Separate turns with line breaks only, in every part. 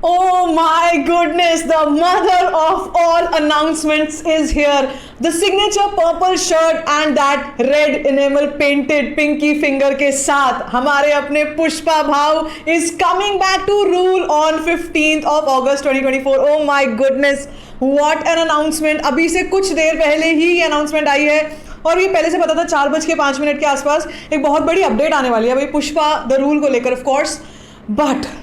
Oh my goodness, the mother of all announcements is here. The signature purple shirt and that red enamel painted pinky finger के साथ हमारे अपने पुष्पा भाव is coming back to rule on 15th of August 2024. Oh my goodness, what an announcement. अभी से कुछ देर पहले ही ये announcement आई है और ये पहले से पता था 4:05 के आसपास एक बहुत बड़ी अपडेट आने वाली है भाई पुष्पा द रूल को लेकर of course, but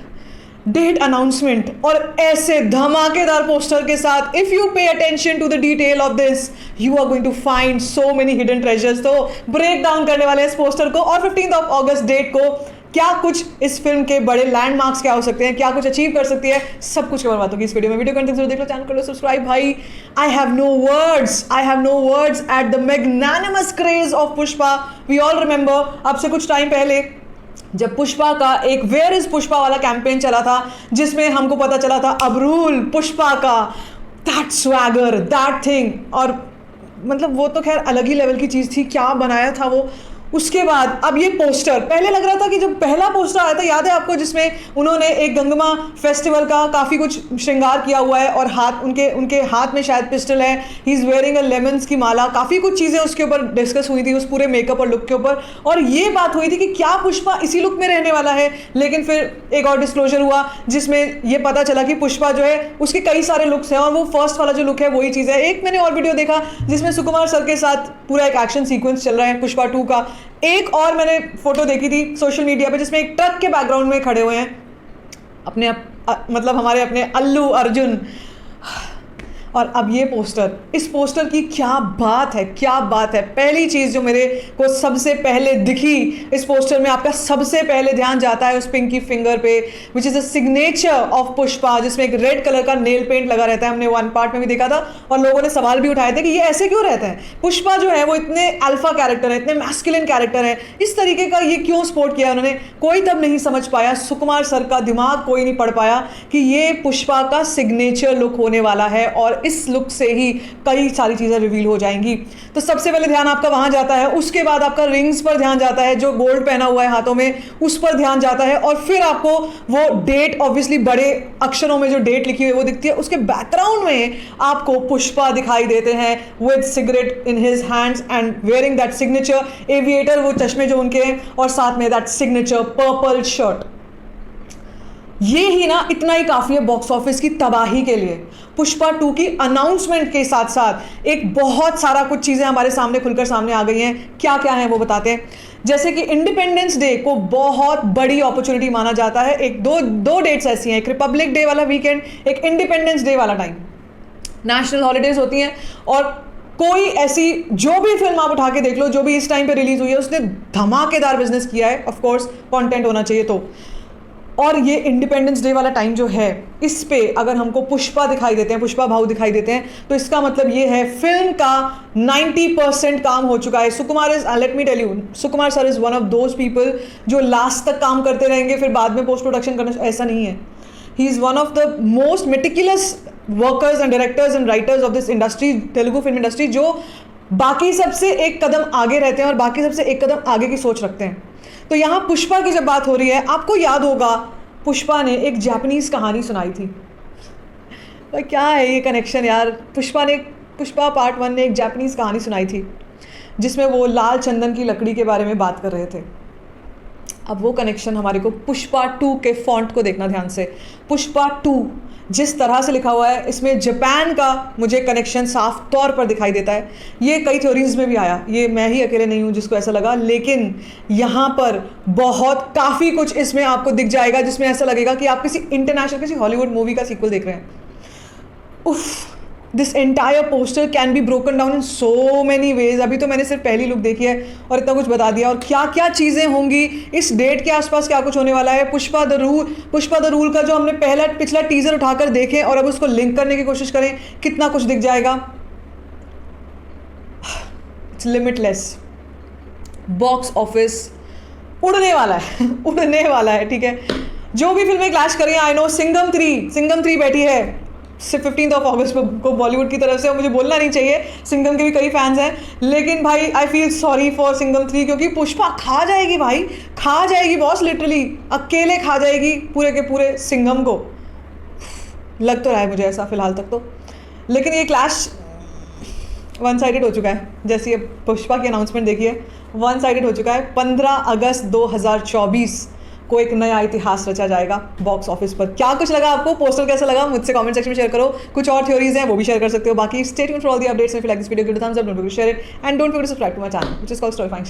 date announcement और ऐसे धमाकेदार पोस्टर के साथ if you pay attention to the detail of this you are going to find so many hidden treasures. तो ब्रेक डाउन करने वाले इस पोस्टर को और 15th ऑफ अगस्त डेट को क्या कुछ इस फिल्म के बड़े लैंडमार्क्स क्या हो सकते हैं, क्या कुछ अचीव कर सकती है, सब कुछ कवर बात होगी इस वीडियो में. वीडियो कंटेंट जरूर देख लो, चैनल कर लो सब्सक्राइब. भाई I have no words at the magnanimous craze of Pushpa. We all remember अब से कुछ टाइम पहले जब पुष्पा का एक वेयर इज पुष्पा वाला कैंपेन चला था जिसमें हमको पता चला था अब रूल पुष्पा का दैट स्वैगर दैट थिंग, और मतलब वो तो खैर अलग ही लेवल की चीज़ थी, क्या बनाया था वो. उसके बाद अब ये पोस्टर, पहले लग रहा था कि जब पहला पोस्टर आया था याद है आपको जिसमें उन्होंने एक गंगमा फेस्टिवल का काफ़ी कुछ श्रृंगार किया हुआ है और हाथ उनके हाथ में शायद पिस्टल है, he is wearing a lemons की माला, काफ़ी कुछ चीज़ें उसके ऊपर डिस्कस हुई थी उस पूरे मेकअप और लुक के ऊपर, और ये बात हुई थी कि क्या पुष्पा इसी लुक में रहने वाला है. लेकिन फिर एक और डिस्क्लोजर हुआ जिसमें ये पता चला कि पुष्पा जो है उसके कई सारे लुक्स हैं और वो फर्स्ट वाला जो लुक है वही चीज़ है. एक मैंने और वीडियो देखा जिसमें सुकुमार सर के साथ पूरा एक एक्शन सीक्वेंस चल रहा है पुष्पा 2 का. एक और मैंने फोटो देखी थी सोशल मीडिया पे जिसमें एक ट्रक के बैकग्राउंड में खड़े हुए हैं अपने मतलब हमारे अपने अल्लू अर्जुन. और अब ये पोस्टर, इस पोस्टर की क्या बात है, क्या बात है. पहली चीज़ जो मेरे को सबसे पहले दिखी इस पोस्टर में, आपका सबसे पहले ध्यान जाता है उस पिंकी फिंगर पे which is the signature of Pushpa, जिसमें एक रेड कलर का नेल पेंट लगा रहता है. हमने वन पार्ट में भी देखा था और लोगों ने सवाल भी उठाए थे कि ये ऐसे क्यों रहता है. पुष्पा जो है वो इतने अल्फा कैरेक्टर है, इतने मैस्कुलिन कैरेक्टर है, इस तरीके का ये क्यों स्पोर्ट किया उन्होंने, कोई तब नहीं समझ पाया. सुकुमार सर का दिमाग कोई नहीं पढ़ पाया कि ये पुष्पा का सिग्नेचर लुक होने वाला है और इस लुक से ही कई सारी चीज़ें रिवील हो जाएंगी. तो सबसे पहले ध्यान आपका वहां जाता है, उसके बाद आपका रिंग्स पर ध्यान जाता है, जो गोल्ड पहना हुआ है हाथों में उस पर ध्यान जाता है, और फिर आपको वो डेट ऑब्वियसली बड़े अक्षरों में जो डेट लिखी हुई है वो दिखती है. उसके बैकग्राउंड में आपको पुष्पा दिखाई देते हैं with cigarette in his hands and wearing that signature aviator, वो चश्मे जो उनके हैं, और साथ में दैट सिग्नेचर पर्पल शर्ट. ये ही ना इतना ही काफ़ी है बॉक्स ऑफिस की तबाही के लिए. पुष्पा 2 की अनाउंसमेंट के साथ साथ एक बहुत सारा कुछ चीज़ें हमारे सामने खुलकर सामने आ गई हैं. क्या क्या है वो बताते हैं. जैसे कि इंडिपेंडेंस डे को बहुत बड़ी अपॉर्चुनिटी माना जाता है. एक दो डेट्स ऐसी हैं, एक रिपब्लिक डे वाला वीकेंड, एक इंडिपेंडेंस डे वाला टाइम. नेशनल हॉलीडेज होती हैं और कोई ऐसी जो भी फिल्म आप उठा के देख लो जो भी इस टाइम पे रिलीज हुई है उसने धमाकेदार बिजनेस किया है. ऑफ कोर्स कंटेंट होना चाहिए तो. और ये इंडिपेंडेंस डे वाला टाइम जो है इस पे अगर हमको पुष्पा दिखाई देते हैं, पुष्पा भाव दिखाई देते हैं, तो इसका मतलब ये है फिल्म का 90% काम हो चुका है. Sukumar is let me tell you, Sukumar sir is one of those people जो लास्ट तक काम करते रहेंगे फिर बाद में पोस्ट प्रोडक्शन करना, ऐसा नहीं है. He is one of the most meticulous workers and directors and writers of this industry, Telugu film industry, जो बाकी सबसे एक कदम आगे रहते हैं और बाकी सबसे एक कदम आगे की सोच रखते हैं. तो यहाँ पुष्पा की जब बात हो रही है, आपको याद होगा पुष्पा ने एक जापानीज कहानी सुनाई थी. तो क्या है ये कनेक्शन यार. पुष्पा पार्ट 1 ने एक जापानीज कहानी सुनाई थी जिसमें वो लाल चंदन की लकड़ी के बारे में बात कर रहे थे. अब वो कनेक्शन हमारे को पुष्पा 2 के फॉन्ट को देखना ध्यान से. पुष्पा 2 जिस तरह से लिखा हुआ है इसमें जापान का मुझे कनेक्शन साफ तौर पर दिखाई देता है. ये कई थ्योरीज में भी आया, ये मैं ही अकेले नहीं हूँ जिसको ऐसा लगा, लेकिन यहाँ पर बहुत काफ़ी कुछ इसमें आपको दिख जाएगा जिसमें ऐसा लगेगा कि आप किसी इंटरनेशनल किसी हॉलीवुड मूवी का सीक्वल देख रहे हैं. उफ, this entire poster can be broken down in so many ways. अभी तो मैंने सिर्फ पहली लुक देखी है और इतना कुछ बता दिया, और क्या क्या चीज़ें होंगी इस डेट के आसपास, क्या कुछ होने वाला है. पुष्पा द रूल का जो हमने पिछला टीजर उठाकर देखें और अब उसको लिंक करने की कोशिश करें, कितना कुछ दिख जाएगा. It's limitless. बॉक्स ऑफिस उड़ने वाला है उड़ने वाला है. ठीक है, जो भी फिल्में क्लैश करें, आई नो सिंघम 3 बैठी है सिर्फ 15th ऑफ अगस्त को बॉलीवुड की तरफ से. मुझे बोलना नहीं चाहिए, सिंघम के भी कई फैंस हैं, लेकिन भाई I feel sorry for Singham 3 क्योंकि पुष्पा खा जाएगी भाई, खा जाएगी बॉस, लिटरली अकेले खा जाएगी पूरे के पूरे सिंघम को. लग तो रहा है मुझे ऐसा फिलहाल तक तो। लेकिन ये क्लैश वन साइडेड हो चुका है, जैसे ये पुष्पा की अनाउंसमेंट देखिए, वन साइडेड हो चुका है। 15 अगस्त 2024 को एक नया इतिहास रचा जाएगा बॉक्स ऑफिस पर। क्या कुछ लगा आपको, पोस्टर कैसा लगा, मुझसे कमेंट सेक्शन में शेयर करो। कुछ और थ्योरीज हैं वो भी शेयर कर सकते हो। बाकी stay tuned for all the updates. If you like this video, give it a thumbs up, don't forget to share it and don't forget to subscribe to my channel which is called स्टोरीफाइंग।